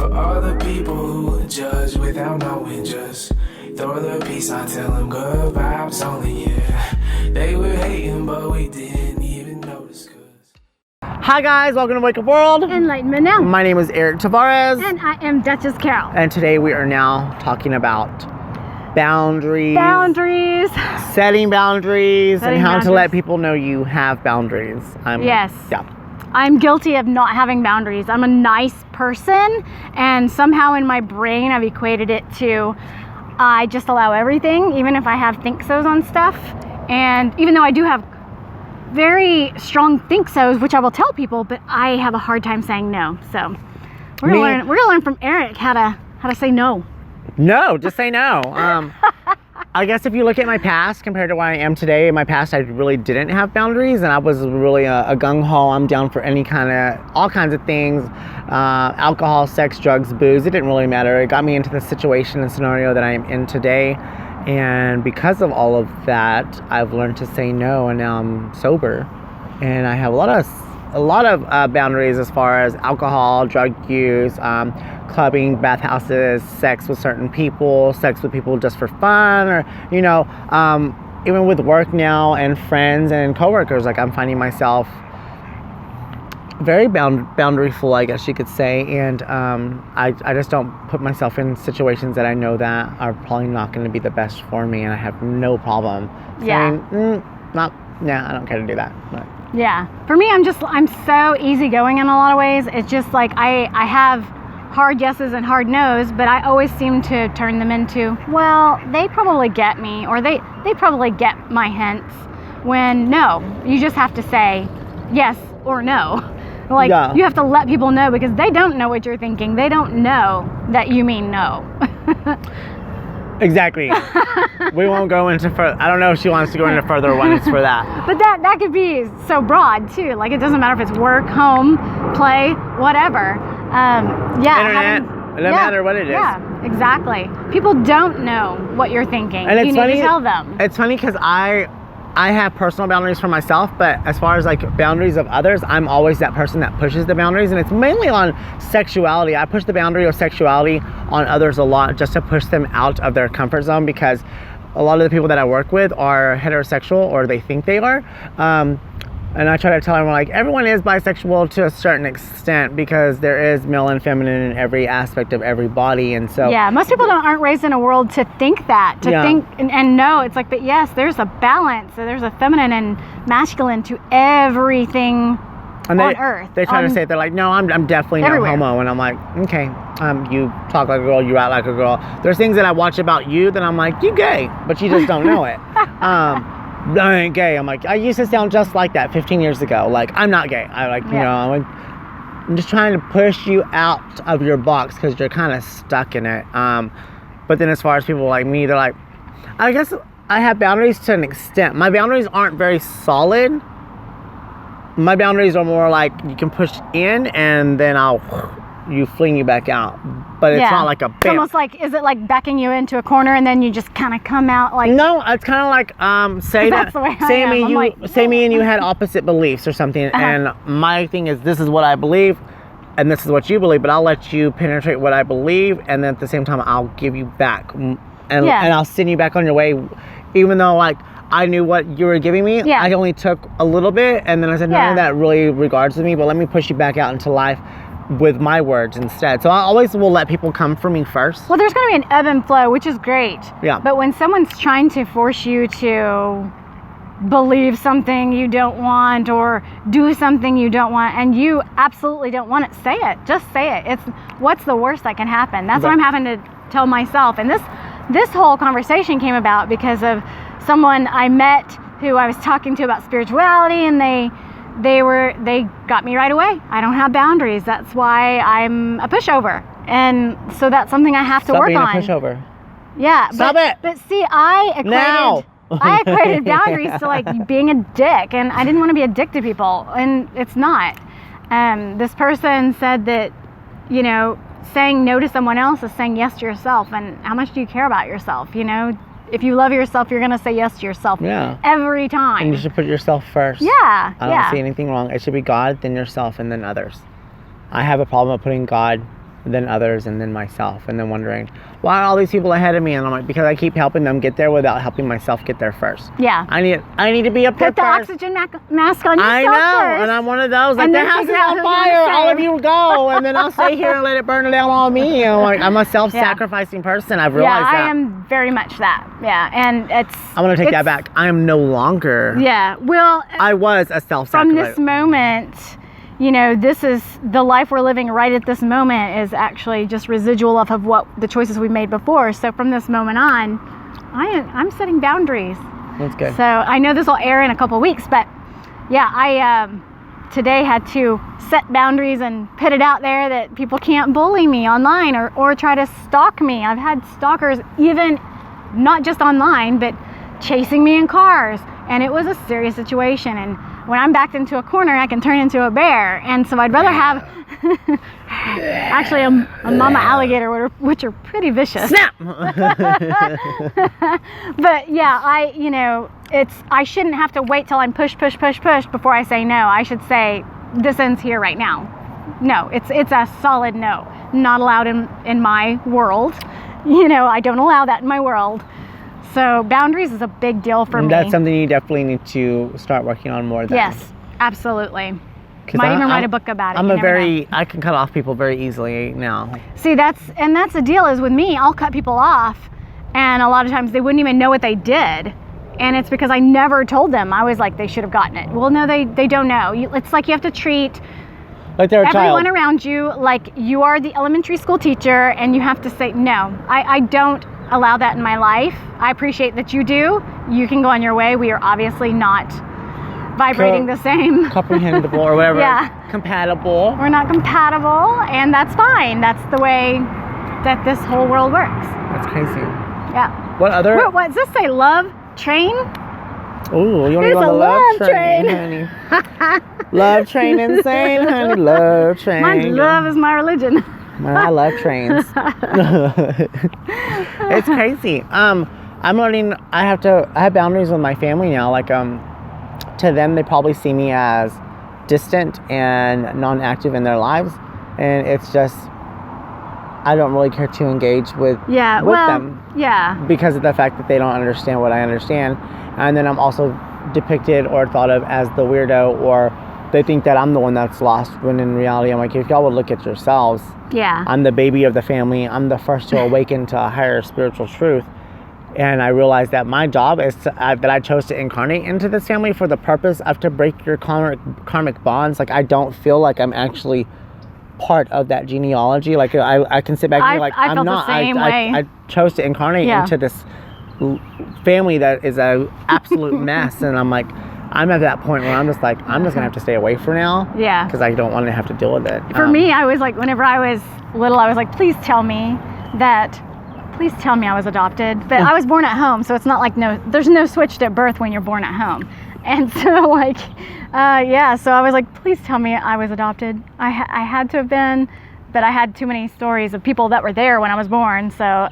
For all the people who judge without knowing, just throw the peace sign, tell them good vibes only, yeah. They were hating, but we didn't even notice. Hi guys, welcome to Wake Up World. Enlightenment now. My name is Erik Tavares. And I am Duchess Carol. And today we are now talking about boundaries. Setting boundaries and how to let people know you have boundaries. Yes. Yeah. I'm guilty of not having boundaries. I'm a nice person, and somehow in my brain I've equated it to I just allow everything, even if I have think-sos on stuff. And even though I do have very strong think-sos, which I will tell people, but I have a hard time saying no. So we're gonna learn from Erik how to say no. No, just say no. I guess if you look at my past compared to where I am today, in my past I really didn't have boundaries, and I was really a gung-ho. I'm down for all kinds of things, alcohol, sex, drugs, booze. It didn't really matter. It got me into the situation and scenario that I am in today, and because of all of that, I've learned to say no, and now I'm sober, and I have a lot of boundaries as far as alcohol, drug use, clubbing, bathhouses, sex with certain people, sex with people just for fun, or even with work now and friends and coworkers. Like, I'm finding myself very boundaryful, I guess you could say, and I just don't put myself in situations that I know that are probably not going to be the best for me, and I have no problem saying, I don't care to do that. But. Yeah, for me, I'm so easygoing in a lot of ways. It's just like I have hard yeses and hard no's, but I always seem to turn them into, well, they probably get me, or they probably get my hints, when no, you just have to say yes or no. Like, You have to let people know, because they don't know what you're thinking. They don't know that you mean no. Exactly. We won't go into further. I don't know if she wants to go into further when it's for that. But that could be so broad too. Like, it doesn't matter if it's work, home, play, whatever. Internet. It doesn't matter what it is. Yeah, exactly. People don't know what you're thinking. And you need to tell them. It's funny because I have personal boundaries for myself, but as far as like boundaries of others, I'm always that person that pushes the boundaries, and it's mainly on sexuality. I push the boundary of sexuality on others a lot, just to push them out of their comfort zone, because a lot of the people that I work with are heterosexual, or they think they are. And I try to tell everyone, like, everyone is bisexual to a certain extent, because there is male and feminine in every aspect of every body, and so most people aren't raised in a world to think that, think and know. It's like, but yes, there's a balance. So there's a feminine and masculine to everything on earth. They try to say, they're like, no, I'm definitely no homo, and I'm like, okay, you talk like a girl, you act like a girl. There's things that I watch about you that I'm like, you gay, but you just don't know it. I ain't gay. I'm like, I used to sound just like that 15 years ago. Like, I'm not gay. I'm just trying to push you out of your box, because you're kind of stuck in it. But then as far as people like me, they're like, I guess I have boundaries to an extent. My boundaries aren't very solid. My boundaries are more like, you can push in and then you fling you back out, but it's not like a bam. It's almost like, is it like backing you into a corner and then you just kind of come out like? No, it's kind of like say me and you had opposite beliefs or something, and my thing is, this is what I believe and this is what you believe, but I'll let you penetrate what I believe, and then at the same time I'll give you back, and I'll send you back on your way, even though like I knew what you were giving me. I only took a little bit, and then I said, none of that really regards to me, but let me push you back out into life with my words instead. So I always will let people come for me first. Well, there's going to be an ebb and flow, which is great. Yeah. But when someone's trying to force you to believe something you don't want, or do something you don't want, and you absolutely don't want it, say it. Just say it. It's what's the worst that can happen. That's what I'm having to tell myself. And this whole conversation came about because of someone I met who I was talking to about spirituality, and they got me right away. I don't have boundaries. That's why I'm a pushover. And so that's something I have to work on. Stop being a pushover. Yeah. Stop it. But see, I equated boundaries to like being a dick, and I didn't want to be a dick to people, and it's not. This person said that, saying no to someone else is saying yes to yourself. And how much do you care about yourself? If you love yourself, you're going to say yes to yourself every time. And you should put yourself first. Yeah. I don't see anything wrong. It should be God, then yourself, and then others. I have a problem with putting God than others, and then myself, and then wondering why are all these people ahead of me, and I'm like, because I keep helping them get there without helping myself get there first. Yeah. I need to be up there Put the first. oxygen mask on yourself I know, first. and I'm one of those, like, And the then house is figure out on who you're fire, gonna all of save. you go, and then I'll stay here and let it burn down on me. And I'm a self-sacrificing person. I've realized that. I am very much that. Yeah, and it's. I'm gonna take that back. I am no longer. Yeah, well. I was a self-sacrifice. From this moment, you know, this is the life we're living right at this moment is actually just residual of what the choices we made before. So from this moment on, I'm setting boundaries. That's good. So I know this will air in a couple weeks, but yeah, I today had to set boundaries and put it out there that people can't bully me online or try to stalk me. I've had stalkers, even not just online, but chasing me in cars, and it was a serious situation. And when I'm backed into a corner, I can turn into a bear, and so I'd rather have actually a mama alligator, which are pretty vicious. Snap! But yeah, I shouldn't have to wait till I'm push before I say no. I should say, this ends here right now. No, it's a solid no. Not allowed in my world. You know, I don't allow that in my world. So boundaries is a big deal for me. That's something you definitely need to start working on more than. Yes, absolutely. Might even write a book about it. I can cut off people very easily now. See, that's the deal is with me, I'll cut people off, and a lot of times they wouldn't even know what they did. And it's because I never told them. I was like, they should have gotten it. Well, no, they don't know. It's like you have to treat like they're a everyone child. around you like you are the elementary school teacher, and you have to say, no, I don't allow that in my life. I appreciate that you do. You can go on your way. We are obviously not vibrating the same. Comprehensible or whatever. Yeah. Compatible. We're not compatible, and that's fine. That's the way that this whole world works. That's crazy. Yeah. What other? What does this say? Love train? Ooh, you want to There's go on a the love train. honey. Love train insane, honey. Love train. My love is my religion. Man, I love trains. It's crazy. I'm learning. I have boundaries with my family now. Like to them, they probably see me as distant and non-active in their lives, and it's just I don't really care to engage with them. Yeah. Because of the fact that they don't understand what I understand, and then I'm also depicted or thought of as the weirdo, or they think that I'm the one that's lost, when in reality I'm like, if y'all would look at yourselves, I'm the baby of the family. I'm the first to awaken to a higher spiritual truth. And I realized that my job is that I chose to incarnate into this family for the purpose of to break your karmic bonds. Like, I don't feel like I'm actually part of that genealogy. Like, I can sit back and be like, I'm not. I chose to incarnate into this family that is a absolute mess. And I'm like, I'm at that point where I'm just like, I'm just gonna have to stay away for now. Yeah. Because I don't want to have to deal with it. For me, I was like, whenever I was little, I was like, please tell me I was adopted. But I was born at home, so it's not like there's no switch at birth when you're born at home. And so like, so I was like, please tell me I was adopted. I had to have been, but I had too many stories of people that were there when I was born. So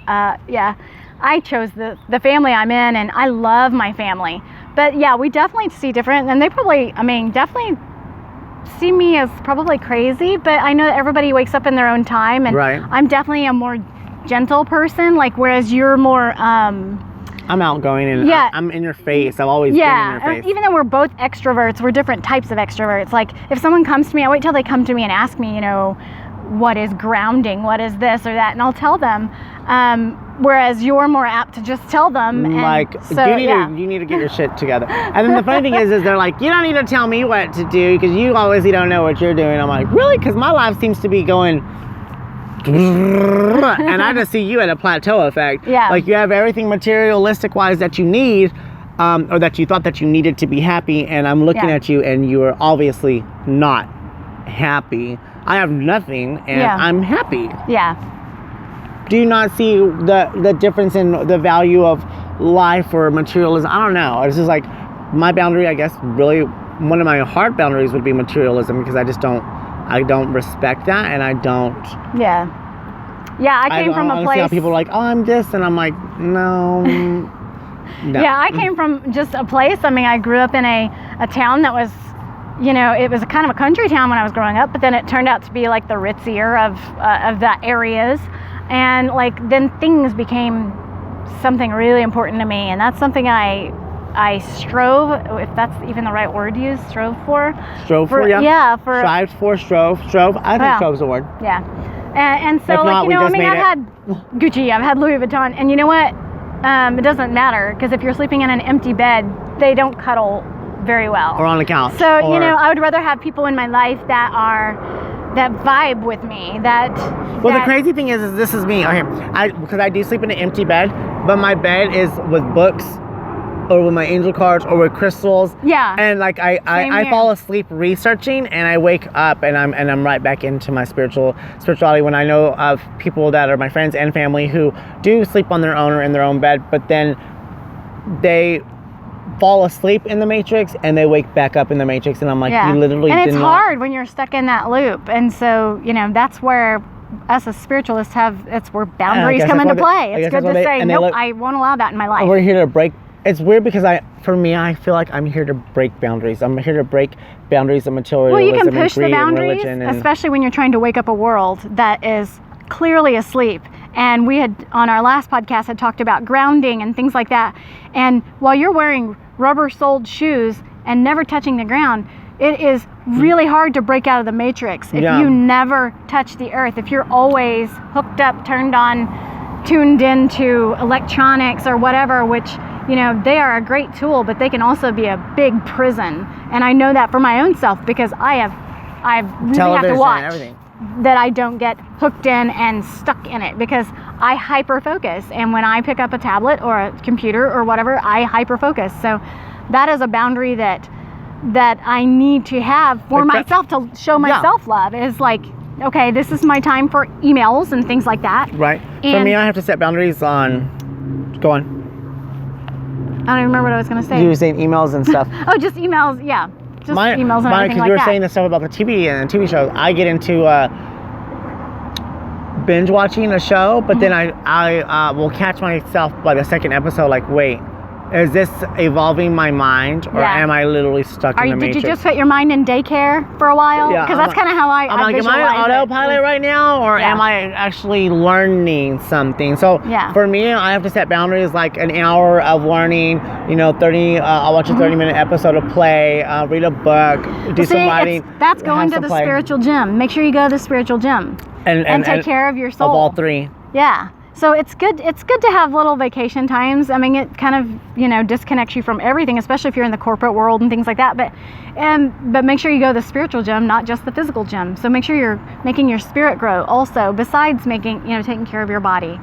I chose the family I'm in, and I love my family. But yeah, we definitely see different, and they probably, definitely see me as probably crazy, but I know that everybody wakes up in their own time, and I'm definitely a more gentle person, like, whereas you're more I'm outgoing, and I'm in your face. I've always been in your face. Even though we're both extroverts, we're different types of extroverts. Like, if someone comes to me, I wait till they come to me and ask me, what is grounding, what is this or that, and I'll tell them. Whereas you're more apt to just tell them. And like, so, you need to get your shit together. And then the funny thing is they're like, you don't need to tell me what to do because you obviously don't know what you're doing. I'm like, really? Because my life seems to be going, and I just see you at a plateau effect. Yeah. Like, you have everything materialistic wise that you need, or that you thought that you needed to be happy, and I'm looking at you and you are obviously not happy. I have nothing and I'm happy. Yeah. Do you not see the difference in the value of life or materialism? I don't know. It's just like my boundary, I guess, really one of my hard boundaries would be materialism, because I don't respect that, and I don't. Yeah. Yeah, I came from a place. See how people are like, oh, I'm this, and I'm like, no. Yeah, I came from just a place. I grew up in a town that was you know, it was kind of a country town when I was growing up, but then it turned out to be like the ritzier of the areas. And like, then things became something really important to me. And that's something I strove, if that's even the right word to use, strove for. Strove for, yeah. Yeah, for. Strived for, strove. I think strove's a word. Yeah. And so, if like, not, you know, I mean, I've it. had Gucci, I've had Louis Vuitton, and you know what? It doesn't matter, because if you're sleeping in an empty bed, they don't cuddle very well. Or on the couch. So, you know, I would rather have people in my life that vibe with me, Well, the crazy thing is this is me. Okay, because I do sleep in an empty bed, but my bed is with books, or with my angel cards, or with crystals. Yeah. And like I fall asleep researching, and I wake up and I'm right back into my spirituality when I know of people that are my friends and family who do sleep on their own or in their own bed, but then they fall asleep in the Matrix and they wake back up in the Matrix, and I'm like, you literally and did it's not. hard when you're stuck in that loop. And so, you know, that's where us as spiritualists it's where boundaries come into play. It's good to say, nope, I won't allow that in my life. We're here to break. It's weird because I feel like I'm here to break boundaries. I'm here to break boundaries of materialism. Well, you can push and the boundaries, and especially when you're trying to wake up a world that is clearly asleep. And we had, on our last podcast, had talked about grounding and things like that. And while you're wearing rubber-soled shoes and never touching the ground, it is really hard to break out of the Matrix if you never touch the earth. If you're always hooked up, turned on, tuned into electronics or whatever, which, you know, they are a great tool, but they can also be a big prison. And I know that for my own self, because I really have to watch that I don't get hooked in and stuck in it, because I hyper focus. And when I pick up a tablet or a computer or whatever, I hyper focus. So that is a boundary that I need to have for myself, to show myself love, is like, okay, this is my time for emails and things like that. Right. For me, I have to set boundaries on. Go on. I don't even remember what I was going to say. You were saying emails and stuff. Oh, just emails, yeah. Just emails and everything like that. Because you were saying the stuff about the TV and TV shows. I get into binge watching a show, but then I will catch myself by the second episode, like, wait, is this evolving my mind, or am I literally stuck in the Matrix? Did you just put your mind in daycare for a while? Because that's kind of how I I'm like, am I on autopilot right now, or am I actually learning something? So for me, I have to set boundaries, like an hour of learning, you know, 30, I'll watch a 30-minute episode of play, read a book, do some writing. That's going to the spiritual gym. Make sure you go to the spiritual gym and take care of your soul. Of all three. Yeah. So it's good to have little vacation times. I mean, it kind of, you know, disconnects you from everything, especially if you're in the corporate world and things like that. But make sure you go to the spiritual gym, not just the physical gym. So make sure you're making your spirit grow also, besides taking care of your body.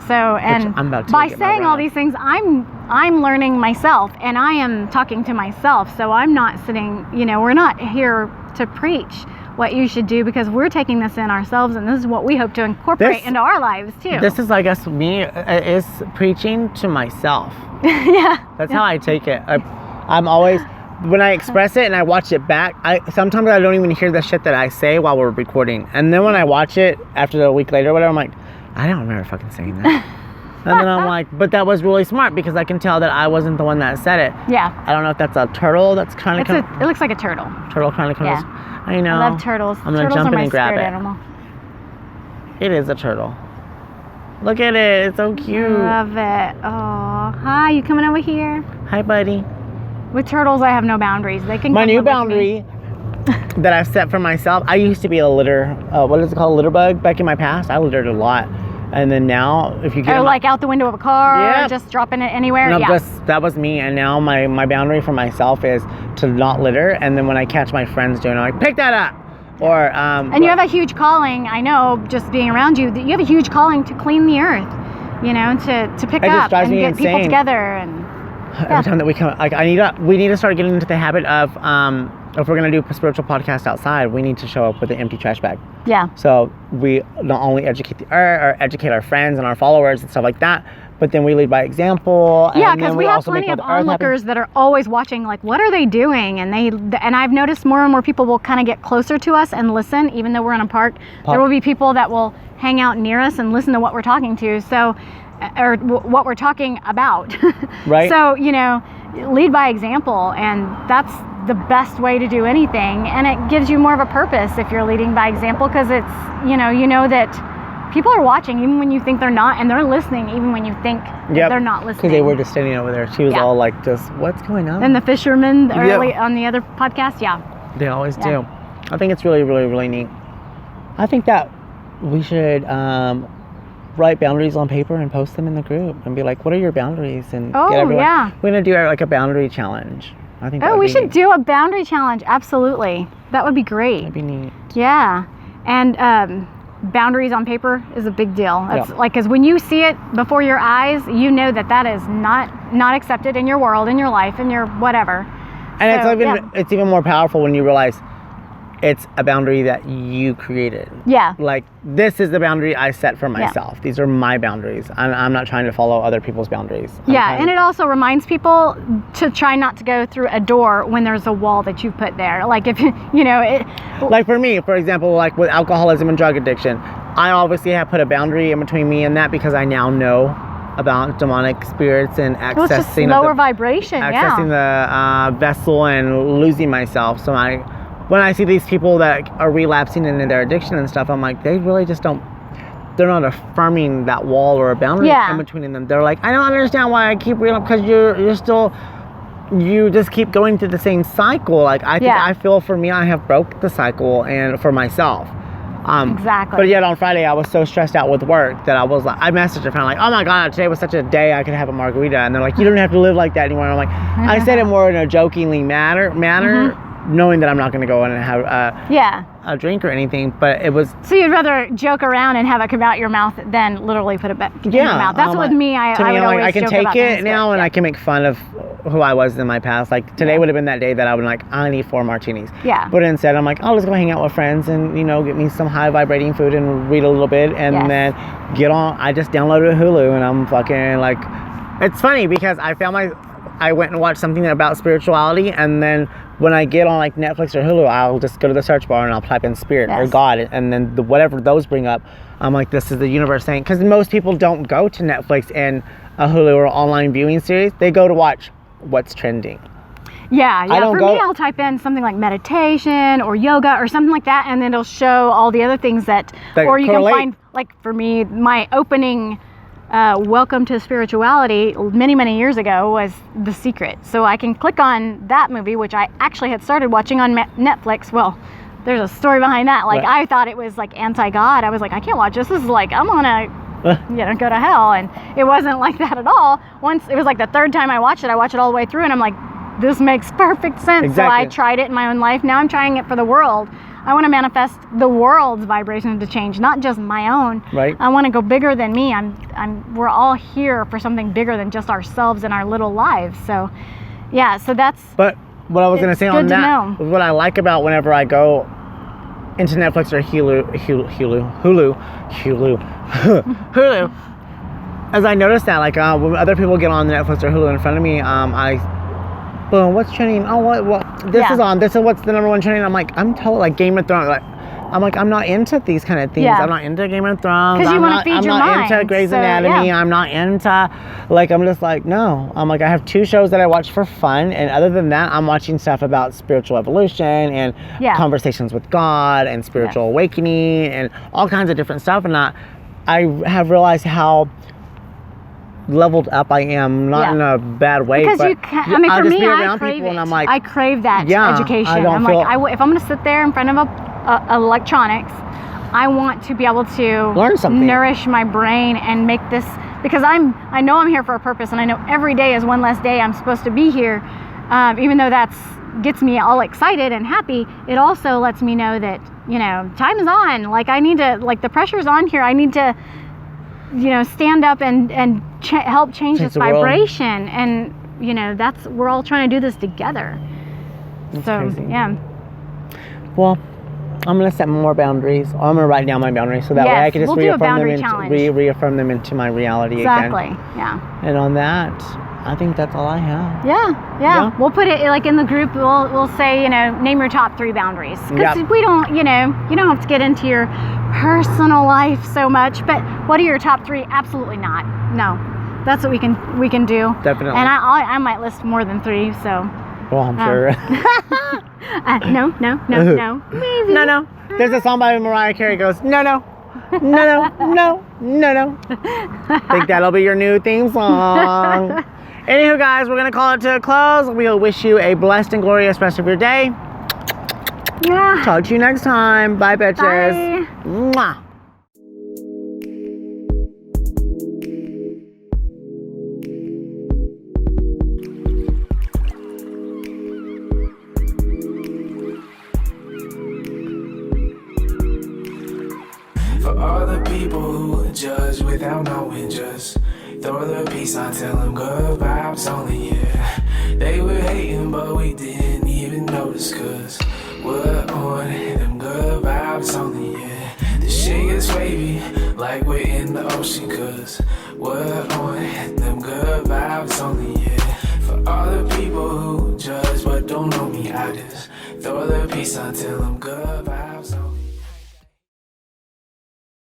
So, and by saying all these things, I'm learning myself, and I am talking to myself. So I'm not sitting, you know, we're not here to preach what you should do, because we're taking this in ourselves, and this is what we hope to incorporate into our lives too. This is, I guess, me is preaching to myself. That's how I take it. I'm always, when I express it and I watch it back, sometimes I don't even hear the shit that I say while we're recording, and then when I watch it after a week later or whatever, I'm like, I don't remember fucking saying that. And then I'm like, but that was really smart, because I can tell that I wasn't the one that said it. Yeah. I don't know if that's a turtle that's kind of... It looks like a turtle. Turtle kind of comes... Yeah. I know. I love turtles. I'm going to jump in and grab it. Animal. It is a turtle. Look at it. It's so cute. I love it. Oh, hi. You coming over here? Hi, buddy. With turtles, I have no boundaries. They can. My new boundary that I've set for myself, I used to be a litter... what is it called? Litter bug? Back in my past, I littered a lot. And then now, if you get... like out the window of a car, just dropping it anywhere? No, that was me. And now my boundary for myself is to not litter. And then when I catch my friends doing it, I'm like, pick that up! Or... and you have a huge calling, I know, just being around you, that you have a huge calling to clean the earth, you know, to pick up and get people together. And every time that we come... Like, we need to start getting into the habit of... if we're going to do a spiritual podcast outside, we need to show up with an empty trash bag. Yeah. So we not only educate the earth, or educate our friends and our followers and stuff like that, but then we lead by example. Yeah, because we have plenty of onlookers that are always watching, like, what are they doing? And I've noticed more and more people will kind of get closer to us and listen, even though we're in a park. There will be people that will hang out near us and listen to what we're talking to. So, or what we're talking about. Right. So, you know, lead by example, and the best way to do anything, and it gives you more of a purpose if you're leading by example, because it's, you know that people are watching even when you think they're not, and they're listening even when you think that they're not listening. Because they were just standing over there. She was all like, just, what's going on? And the fishermen early on the other podcast, they always do. I think it's really, really, really neat. I think that we should write boundaries on paper and post them in the group and be like, what are your boundaries? And get everyone. We're going to do like a boundary challenge. I think we should do a boundary challenge. Absolutely. That would be great. That'd be neat. Yeah. And boundaries on paper is a big deal. That's like, because when you see it before your eyes, you know that is not accepted in your world, in your life, in your whatever. And so, it's even more powerful when you realize it's a boundary that you created. Yeah. Like, this is the boundary I set for myself. Yeah. These are my boundaries. I'm not trying to follow other people's boundaries. And it also reminds people to try not to go through a door when there's a wall that you put there. Like, if, Like, for me, for example, like with alcoholism and drug addiction, I obviously have put a boundary in between me and that because I now know about demonic spirits and accessing it's just lower vibration. Accessing the vessel and losing myself. So when I see these people that are relapsing into their addiction and stuff, I'm like, they really just they're not affirming that wall or a boundary in between them. They're like, I don't understand why I keep relapsing, because you just keep going through the same cycle. Like, I feel for me, I have broke the cycle and for myself. Exactly. But yet on Friday, I was so stressed out with work that I was like, I messaged a friend like, oh my God, today was such a day I could have a margarita. And they're like, you don't have to live like that anymore. And I'm like, I said it more in a jokingly manner, knowing that I'm not going to go in and have a drink or anything, but it was... So you'd rather joke around and have it come out your mouth than literally put it back in your mouth. That's what with me, I would always I can joke take about it now and I can make fun of who I was in my past. Like, today would have been that day that I would like, I need 4 martinis. Yeah. But instead, I'm like, oh, let's go hang out with friends and, get me some high vibrating food and read a little bit and then get on. I just downloaded Hulu and I'm fucking like... It's funny because I went and watched something about spirituality, and then when I get on like Netflix or Hulu, I'll just go to the search bar and I'll type in spirit or God, and then whatever those bring up, I'm like, this is the universe saying, because most people don't go to Netflix and a Hulu or online viewing series, they go to watch what's trending. Yeah. For me, I'll type in something like meditation or yoga or something like that, and then it'll show all the other things that or you correlate. Can find, like for me, my opening Welcome to Spirituality many years ago was The Secret. So I can click on that movie, which I actually had started watching on Netflix. Well, there's a story behind that. Like, I thought it was like anti-God. I was like, I can't watch this. This is like, I'm gonna go to hell. And it wasn't like that at all. Once, it was like the 3rd time I watched it all the way through, and I'm like, this makes perfect sense. Exactly. So I tried it in my own life. Now I'm trying it for the world. I want to manifest the world's vibration to change, not just my own. Right. I want to go bigger than me. We're all here for something bigger than just ourselves and our little lives. So, so that's. But what I was going to say on that, what I like about whenever I go into Netflix or Hulu, as I noticed that, like when other people get on Netflix or Hulu in front of me, boom, what's trending? Oh, what? This is on. This is what's the number 1 trending. I'm like, I'm told like Game of Thrones. Like, I'm like, I'm not into these kind of things. Yeah. I'm not into Game of Thrones. Because you want to feed your mind. I'm not into Grey's Anatomy. I'm not into, like, I'm just like, no. I'm like, I have 2 shows that I watch for fun, and other than that, I'm watching stuff about spiritual evolution and conversations with God and spiritual awakening and all kinds of different stuff. And I have realized how leveled up I am, not in a bad way, because but you can, I mean, for me, I crave people, and I'm like, I crave that education. I'm like, if I'm going to sit there in front of electronics, I want to be able to learn something, nourish my brain, and make this, because I know I'm here for a purpose, and I know every day is one less day I'm supposed to be here. Even though that's gets me all excited and happy, it also lets me know that time is on. Like, I need to, like, the pressure's on here. I need to stand up and help change this vibration, and we're all trying to do this together. That's crazy. Well, I'm gonna set more boundaries. I'm gonna write down my boundaries so that way I can just reaffirm them into my reality again. Exactly. Yeah. And on that, I think that's all I have. Yeah. We'll put it like in the group. We'll say, name your top 3 boundaries, because we don't, you don't have to get into your personal life so much. But what are your top 3? Absolutely not. No, that's what we can do. Definitely. And I might list more than 3. So. Well, I'm sure. No, maybe. No. There's a song by Mariah Carey goes, no. Think that'll be your new theme song. Anywho, guys, we're going to call it to a close. We'll wish you a blessed and glorious rest of your day. Yeah. Talk to you next time. Bye, bitches. Bye. Mwah. For all the people who judge without knowing, just throw the peace on, tell them good vibes only, yeah. They were hating, but we didn't even notice, cause we're on them good vibes only, yeah. The shit gets wavy, like we're in the ocean, cause we're on them good vibes only, yeah. For all the people who judge but don't know me, I just throw the peace on, tell them good vibes only.